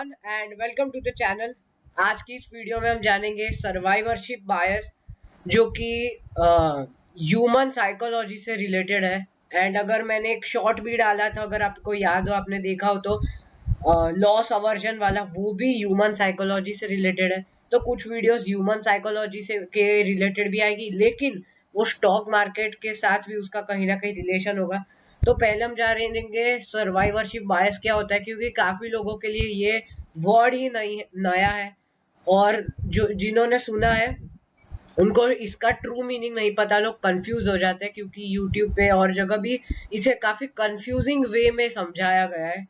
Everyone and welcome to the channel. आज की इस वीडियो में हम जानेंगे सर्वाइवरशिप बायस, जो कि ह्यूमन साइकोलॉजी से रिलेटेड है। एंड अगर मैंने एक शॉर्ट भी डाला था, अगर आपको याद हो, आपने देखा हो तो लॉस अवर्जन वाला, वो भी ह्यूमन साइकोलॉजी से रिलेटेड है। तो कुछ वीडियोस ह्यूमन साइकोलॉजी से के रिलेटेड भी आएगी, लेकिन वो स्टॉक मार्केट के साथ भी उसका कहीं ना कहीं रिलेशन होगा। तो पहले हम जानेंगे सर्वाइवरशिप बायस क्या होता है, क्योंकि काफी लोगों के लिए ये वर्ड ही नहीं नया है, और जो जिन्होंने सुना है उनको इसका ट्रू मीनिंग नहीं पता, लोग कंफ्यूज हो जाते हैं, क्योंकि यूट्यूब पे और जगह भी इसे काफी कंफ्यूजिंग वे में समझाया गया है।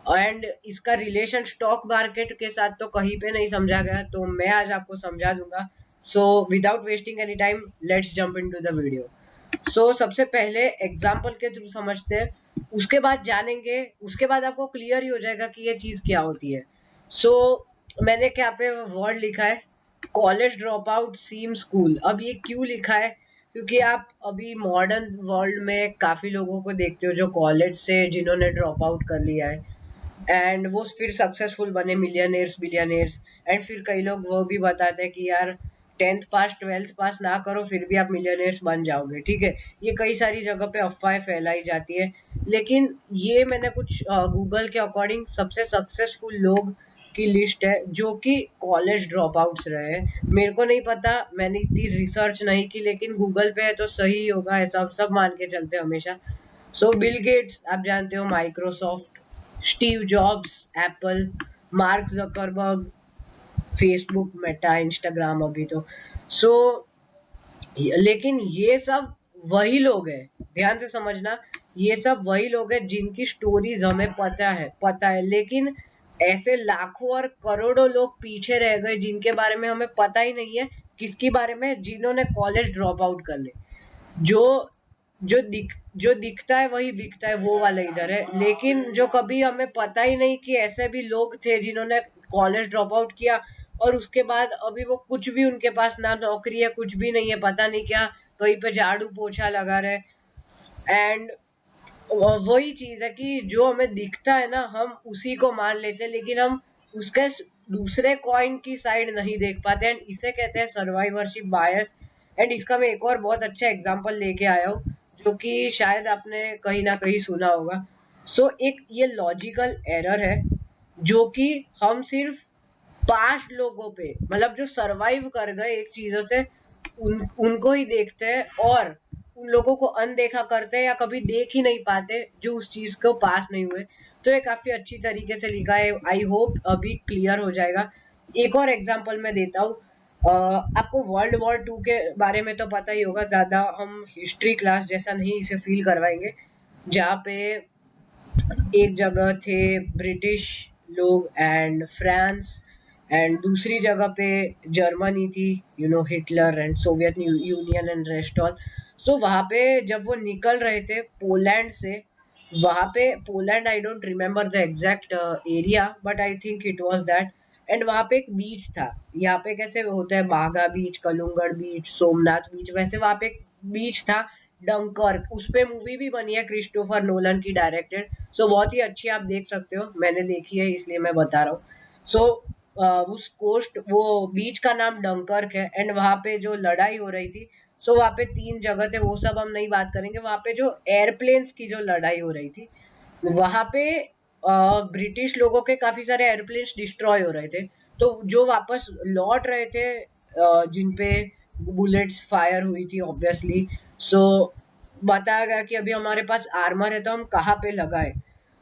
एंड इसका रिलेशन स्टॉक मार्केट के साथ तो कहीं पे नहीं समझा गया, तो मैं आज आपको समझा दूंगा। So without wasting any time, let's jump into the video. सबसे पहले एग्जाम्पल के थ्रू समझते हैं, उसके बाद जानेंगे, उसके बाद आपको क्लियर ही हो जाएगा कि ये चीज क्या होती है। मैंने क्या पे वर्ड लिखा है, कॉलेज ड्रॉप आउट सीम स्कूल। अब ये क्यों लिखा है, क्योंकि आप अभी मॉडर्न वर्ल्ड में काफी लोगों को देखते हो जो कॉलेज से जिन्होंने ड्रॉप आउट कर लिया है, एंड वो फिर सक्सेसफुल बने, मिलियनेयर्स बिलियनेयर्स। एंड फिर कई लोग वो भी बताते हैं कि यार 10th पास 12th पास ना करो फिर भी आप मिलियनेयर्स बन जाओगे। ठीक है, ये कई सारी जगह पे अफवाहें फैलाई जाती है, लेकिन ये मैंने कुछ गूगल के अकॉर्डिंग सबसे सक्सेसफुल लोग की लिस्ट है जो कि कॉलेज ड्रॉप आउट्स रहे हैं। मेरे को नहीं पता, मैंने इतनी रिसर्च नहीं की, लेकिन गूगल पे है तो सही होगा, ऐसा सब मान के चलते हैं हमेशा। बिल गेट्स आप जानते हो, Microsoft, Steve jobs Apple, mark Zuckerberg Facebook, Meta, Instagram अभी तो। सो लेकिन ये सब वही लोग हैं, ध्यान से समझना, ये सब वही लोग हैं जिनकी स्टोरीज हमें पता है, लेकिन ऐसे लाखों और करोड़ों लोग पीछे रह गए जिनके बारे में हमें पता ही नहीं है। किसके बारे में? जिन्होंने कॉलेज ड्रॉप आउट कर ले। जो जो दिखता है वही बिकता है, वो वाला इधर है। लेकिन जो कभी हमें पता ही नहीं कि ऐसे भी लोग थे जिन्होंने कॉलेज ड्रॉप आउट किया, और उसके बाद अभी वो कुछ भी, उनके पास ना नौकरी है, कुछ भी नहीं है, पता नहीं क्या कहीं पे झाड़ू पोछा लगा रहे। एंड वही चीज है कि जो हमें दिखता है ना, हम उसी को मान लेते हैं, लेकिन हम उसके दूसरे कॉइन की साइड नहीं देख पाते, एंड इसे कहते हैं सर्वाइवरशिप बायस। एंड इसका मैं एक और बहुत अच्छा एग्जांपल लेके आया हूँ, जो कि शायद आपने कहीं ना कहीं सुना होगा। एक ये लॉजिकल एरर है, जो कि हम सिर्फ 5 लोगों पे, मतलब जो सरवाइव कर गए एक चीजों से, उनको ही देखते हैं, और उन लोगों को अनदेखा करते हैं या कभी देख ही नहीं पाते जो उस चीज को पास नहीं हुए। तो ये काफी अच्छी तरीके से लिखा है, आई होप अभी क्लियर हो जाएगा। एक और एग्जांपल मैं देता हूँ। आपको वर्ल्ड वॉर 2 के बारे में तो पता ही होगा, ज्यादा हम हिस्ट्री क्लास जैसा नहीं इसे फील करवाएंगे, जहाँ पे एक जगह थे ब्रिटिश लोग एंड फ्रांस, एंड दूसरी जगह पे जर्मनी थी, Hitler and Soviet union and rest all. वहां पे जब वो निकल रहे थे पोलैंड से, वहां पे Poland, I don't remember the exact area, but I think it was that. And वहां पे एक बीच था, यहाँ पे कैसे होता है बागा बीच, कलुंगड़ बीच, सोमनाथ बीच, वैसे वहां पे एक बीच था, डंकर्क। उस पे मूवी भी बनी है क्रिस्टोफर नोलन की डायरेक्टेड। बहुत ही अच्छी, आप देख सकते हो, मैंने देखी है इसलिए मैं बता रहा हूँ। उस कोस्ट, वो बीच का नाम डंकर्क है, एंड वहां पे जो लड़ाई हो रही थी, वहां पे 3 जगह थे, वो सब हम नहीं बात करेंगे। वहां पे जो एयरप्लेन्स की जो लड़ाई हो रही थी, वहां पे ब्रिटिश लोगों के काफी सारे एयरप्लेन्स डिस्ट्रॉय हो रहे थे। तो जो वापस लौट रहे थे, जिन पे बुलेट्स फायर हुई थी ऑब्वियसली, सो बताया गया कि अभी हमारे पास आर्मर है तो हम कहाँ पे लगाए।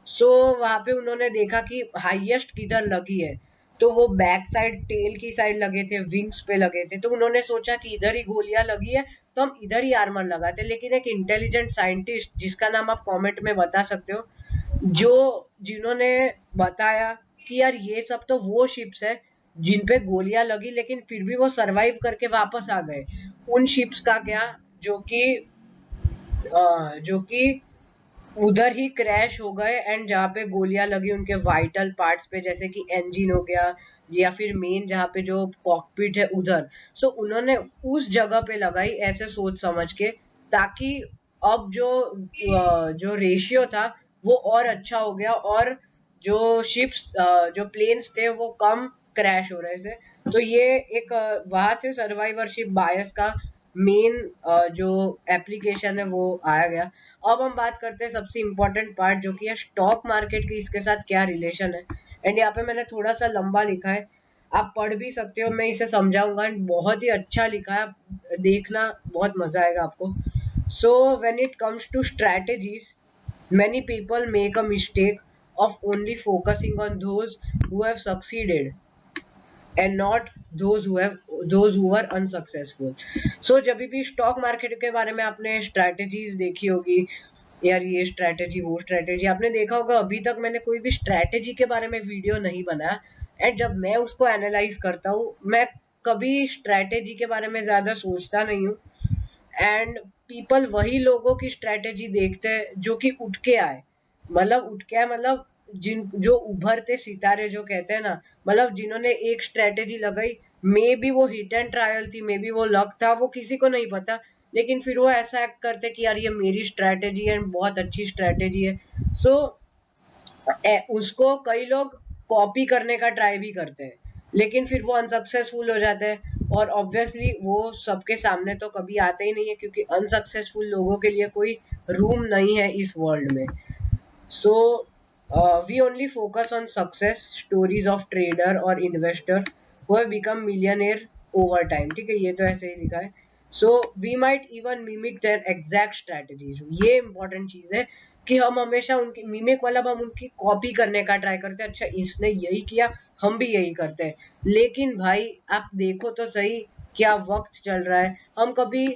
वहां पे उन्होंने देखा कि हाईएस्ट किधर लगी है, तो वो बैक साइड, टेल की साइड लगे थे, विंग्स पे लगे थे। तो उन्होंने सोचा कि इधर ही गोलियां लगी है तो हम इधर ही आर्मर लगाते। लेकिन एक इंटेलिजेंट साइंटिस्ट, जिसका नाम आप कमेंट में बता सकते हो, जिन्होंने बताया कि यार ये सब तो वो शिप्स है जिन पे गोलियां लगी, लेकिन फिर भी वो सरवाइव करके वापस आ गए। उन शिप्स का क्या, जो कि जो कि उधर ही क्रैश हो गए, एंड जहाँ पे गोलियां लगी उनके वाइटल पार्ट्स पे, जैसे कि इंजन हो गया, या फिर मेन जहाँ पे जो कॉकपिट है उधर। उन्होंने उस जगह पे लगाई, ऐसे सोच समझ के, ताकि अब जो रेशियो था वो और अच्छा हो गया, और जो शिप्स जो प्लेन्स थे वो कम क्रैश हो रहे थे। तो ये एक वहां से सर्वाइवरशिप बायस का मेन जो एप्लीकेशन है वो आया गया। अब हम बात करते हैं सबसे इम्पोर्टेंट पार्ट जो कि है स्टॉक मार्केट की इसके साथ क्या रिलेशन है। एंड यहाँ पे मैंने थोड़ा सा लंबा लिखा है, आप पढ़ भी सकते हो, मैं इसे समझाऊंगा। एंड बहुत ही अच्छा लिखा है, आप देखना, बहुत मजा आएगा आपको। So when it comes to strategies, many people make a mistake of only focusing on those who have succeeded and not those who were unsuccessful. So जब भी स्टॉक मार्केट के बारे में आपने स्ट्रैटेजीज देखी होगी, यार ये स्ट्रैटेजी वो स्ट्रैटेजी आपने देखा होगा, अभी तक मैंने कोई भी स्ट्रैटेजी के बारे में वीडियो नहीं बनाया। एंड जब मैं उसको एनालाइज करता हूँ, मैं कभी स्ट्रैटेजी के बारे में ज्यादा सोचता नहीं हूँ। एंड पीपल वही लोगों की स्ट्रैटेजी देखते हैं जो कि उठ के आए, मतलब उठ के आए मतलब जिन जो उभरते सितारे जो कहते हैं ना, मतलब जिन्होंने एक स्ट्रैटेजी लगाई, मे बी वो हिट एंड ट्रायल थी, मे बी वो लक था, वो किसी को नहीं पता, लेकिन फिर वो ऐसा एक्ट करते कि यार ये मेरी स्ट्रैटेजी है, बहुत अच्छी स्ट्रैटेजी है। सो उसको कई लोग कॉपी करने का ट्राई भी करते हैं, लेकिन फिर वो अनसक्सेसफुल हो जाते हैं। और ऑब्वियसली वो सबके सामने तो कभी आते ही नहीं है, क्योंकि अनसक्सेसफुल लोगों के लिए कोई रूम नहीं है इस वर्ल्ड में। So we only focus on success stories of trader और investor who have become millionaire over time. ठीक है, ये तो ऐसे ही लिखा है। So we might even mimic their exact strategies. ये इंपॉर्टेंट चीज है कि हम हमेशा उनकी मिमिक, मतलब हम उनकी कॉपी करने का ट्राई करते हैं। अच्छा इसने यही किया, हम भी यही करते हैं। लेकिन भाई आप देखो तो सही, क्या वक्त चल रहा है, हम कभी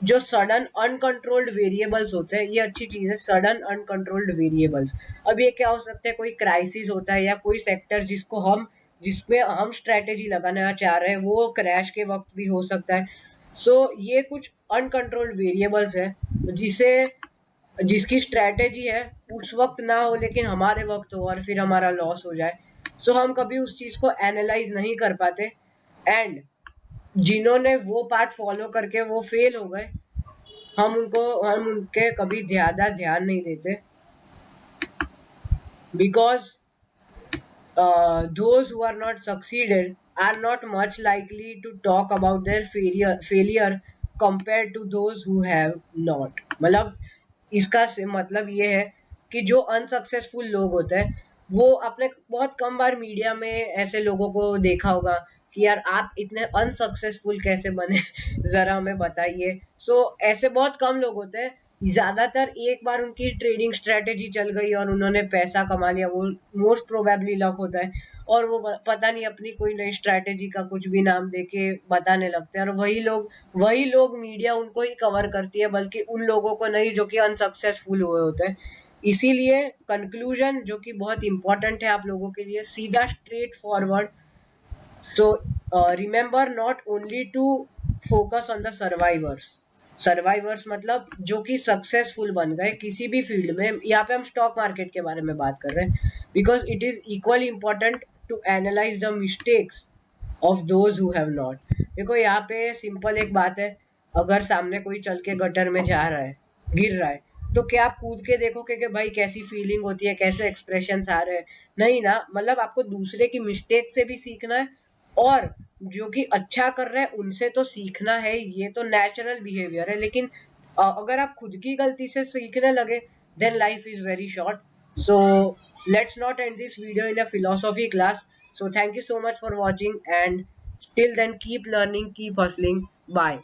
जो सडन अनकंट्रोल्ड वेरिएबल्स होते हैं, ये अच्छी चीज है, सडन अनकंट्रोल्ड वेरिएबल्स। अब ये क्या हो सकता है, कोई क्राइसिस होता है या कोई सेक्टर जिसमें हम स्ट्रेटेजी लगाना चाह रहे हैं वो क्रैश के वक्त भी हो सकता है। सो ये कुछ अनकंट्रोल्ड वेरिएबल्स है जिसे जिसकी स्ट्रैटेजी है उस वक्त ना हो, लेकिन हमारे वक्त हो और फिर हमारा लॉस हो जाए। सो हम कभी उस चीज को एनालाइज नहीं कर पाते। एंड जिन्होंने वो पाथ फॉलो करके वो फेल हो गए, हम उनके कभी ज्यादा ध्यान नहीं देते, because those who are not succeeded are not much likely to talk about their failure compared to those who have not। मतलब इसका मतलब ये है कि जो अनसक्सेसफुल लोग होते हैं वो अपने बहुत कम बार मीडिया में ऐसे लोगों को देखा होगा कि यार आप इतने अनसक्सेसफुल कैसे बने जरा हमें बताइए। सो ऐसे बहुत कम लोग होते हैं, ज्यादातर एक बार उनकी ट्रेडिंग स्ट्रेटेजी चल गई और उन्होंने पैसा कमा लिया, वो मोस्ट प्रोबेबली लक होता है। और वो पता नहीं अपनी कोई नई स्ट्रेटेजी का कुछ भी नाम देके बताने लगते हैं, और वही लोग मीडिया उनको ही कवर करती है, बल्कि उन लोगों को नहीं जो कि अनसक्सेसफुल हुए होते हैं। इसीलिए कंक्लूजन जो कि बहुत इंपॉर्टेंट है आप लोगों के लिए, सीधा straightforward. So remember not only to focus on the survivors मतलब जो कि सक्सेसफुल बन गए किसी भी फील्ड में। यहाँ पे हम स्टॉक मार्केट के बारे में बात कर रहे हैं, because it is equally important to analyse the mistakes of those who have not. देखो यहाँ पे सिंपल एक बात है, अगर सामने कोई चल के गटर में जा रहा है, गिर रहा है, तो क्या आप कूद के देखोगे कि भाई कैसी फीलिंग होती है, कैसे एक्सप्रेशंस आ रहे हैं? नहीं ना, मतलब आपको दूसरे की मिस्टेक से भी सीखना है, और जो कि अच्छा कर रहे हैं उनसे तो सीखना है, ये तो नेचुरल बिहेवियर है। लेकिन अगर आप खुद की गलती से सीखने लगे, then life is very short. So let's not end this video in a philosophy class. So thank you so much for watching, and till then keep learning, keep hustling. Bye.